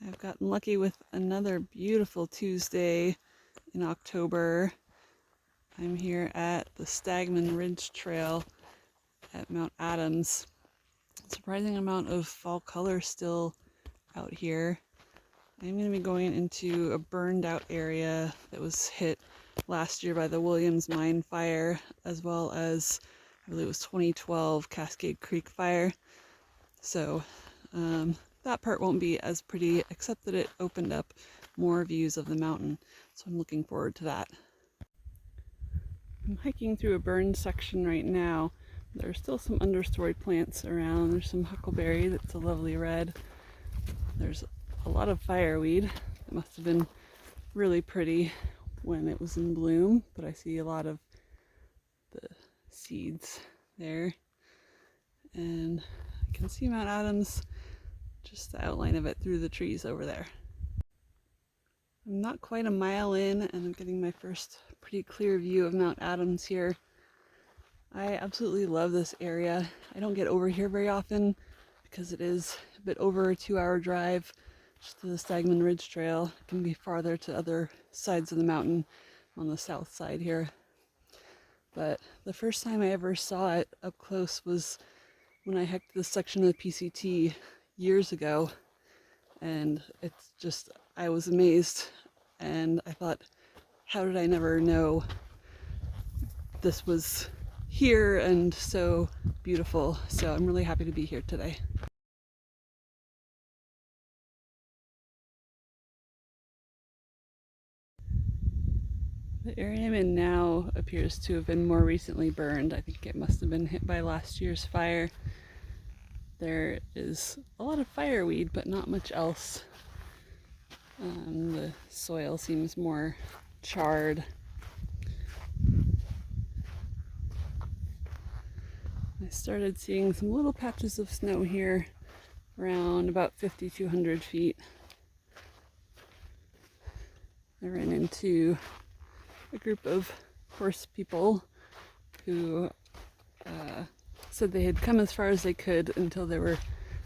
I've gotten lucky with another beautiful Tuesday in October. I'm here at the Stagman Ridge Trail at Mount Adams. Surprising amount of fall color still out here. I'm going to be going into a burned out area that was hit last year by the Williams mine fire, as well as I believe it was 2012 Cascade Creek fire. So that part won't be as pretty, except that it opened up more views of the mountain. So I'm looking forward to that. I'm hiking through a burned section right now. There are still some understory plants around. There's some huckleberry that's a lovely red. There's a lot of fireweed. It must have been really pretty when it was in bloom, but I see a lot of the seeds there. And I can see Mount Adams, just the outline of it through the trees over there. I'm not quite a mile in and I'm getting my first pretty clear view of Mount Adams here. I absolutely love this area. I don't get over here very often because it is a bit over a 2-hour drive just to the Stagman Ridge Trail. It can be farther to other sides of the mountain on the south side here. But the first time I ever saw it up close was when I hiked this section of the PCT years ago. And it's just, I was amazed. And I thought, how did I never know this was here and so beautiful? So I'm really happy to be here today. The area I'm in now appears to have been more recently burned. I think it must have been hit by last year's fire. There is a lot of fireweed, but not much else. The soil seems more charred. I started seeing some little patches of snow here around about 5,200 feet. I ran into a group of horse people who said they had come as far as they could until there were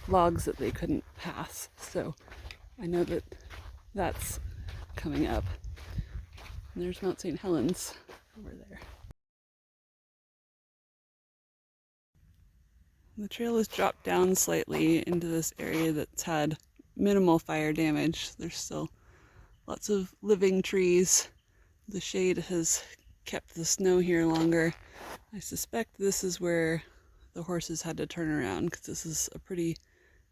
logs that they couldn't pass. So I know that that's coming up. And there's Mount St. Helens over there. The trail has dropped down slightly into this area that's had minimal fire damage. There's still lots of living trees. The shade has kept the snow here longer. I suspect this is where the horses had to turn around because this is a pretty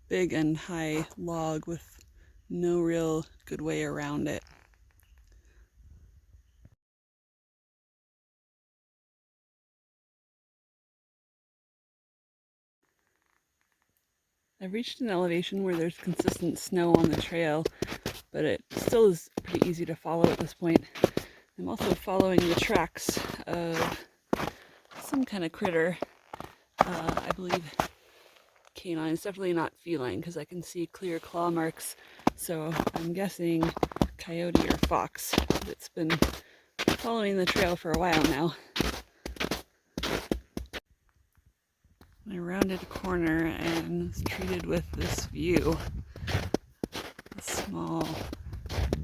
big and high log with no real good way around it. I've reached an elevation where there's consistent snow on the trail, but it still is pretty easy to follow at this point. I'm also following the tracks of some kind of critter. I believe canine. It's definitely not feline because I can see clear claw marks, so I'm guessing coyote or fox. It's been following the trail for a while now. I rounded a corner and was treated with this view. A small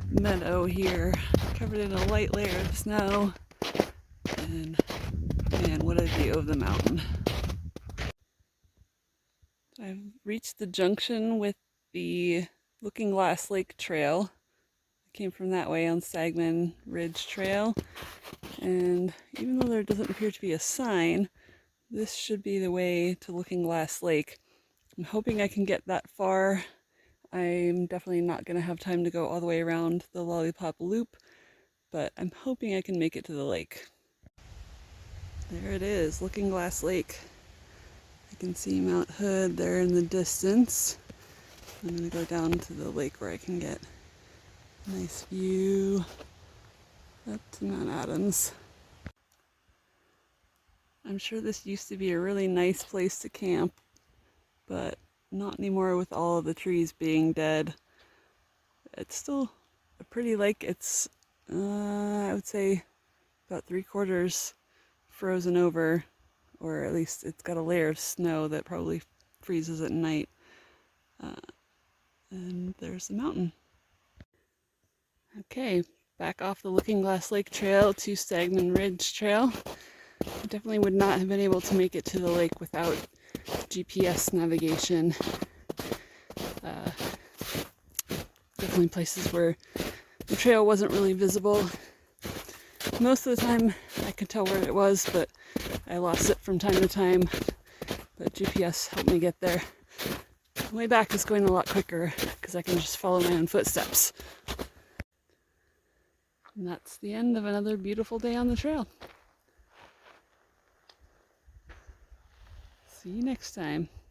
meadow here, covered in a light layer of snow, and man, what a view of the mountain. I've reached the junction with the Lookinglass Lake trail. I came from that way on Stagman Ridge Trail, and even though there doesn't appear to be a sign, this should be the way to Lookinglass Lake. I'm hoping I can get that far. I'm definitely not going to have time to go all the way around the Lollipop Loop, but I'm hoping I can make it to the lake. There it is, Lookinglass Lake. I can see Mount Hood there in the distance. I'm going to go down to the lake where I can get a nice view up to Mount Adams. I'm sure this used to be a really nice place to camp, but not anymore with all of the trees being dead. It's still a pretty lake. It's, I would say, about 3/4 frozen over, or at least it's got a layer of snow that probably freezes at night. And there's the mountain. Okay, back off the Lookinglass Lake trail to Stagman Ridge Trail. I definitely would not have been able to make it to the lake without GPS navigation. Definitely places where the trail wasn't really visible. Most of the time I could tell where it was, but I lost it from time to time. But GPS helped me get there. The way back is going a lot quicker because I can just follow my own footsteps. And that's the end of another beautiful day on the trail. See you next time.